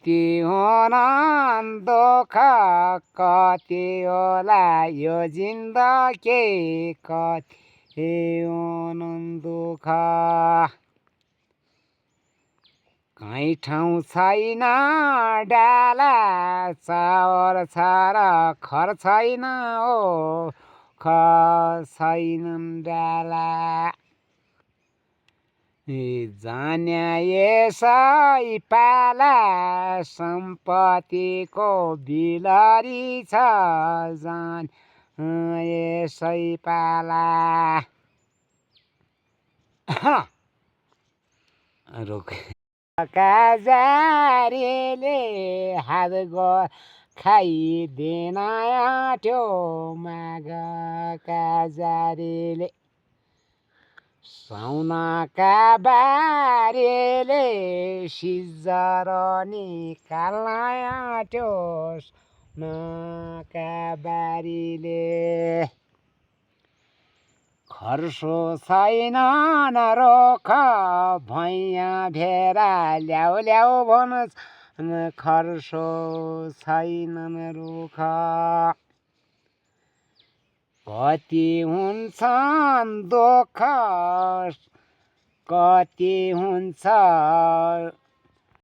ती हुन दुःख कति होला यो जिन्दगी कति हुन दुःख कहीँ ठाउँ छैन डाला चावर छ र खर छैन हो छैनन् डाला जान्या यसै पाला सम्पत्तिको बिलरी छ जान यसै पाला रोक काजारीले हात खाइदिन आँट्यो माग काजारीले साउनका बारीले सिजर निकाल्न आँट्यो साउनका बारीले खर्सो छैन न रोख भैया भेरा ल्याउ ल्याउ भन्छ खर्सो छैनन् रुख कति हुन्छन् दुःख कति हुन्छ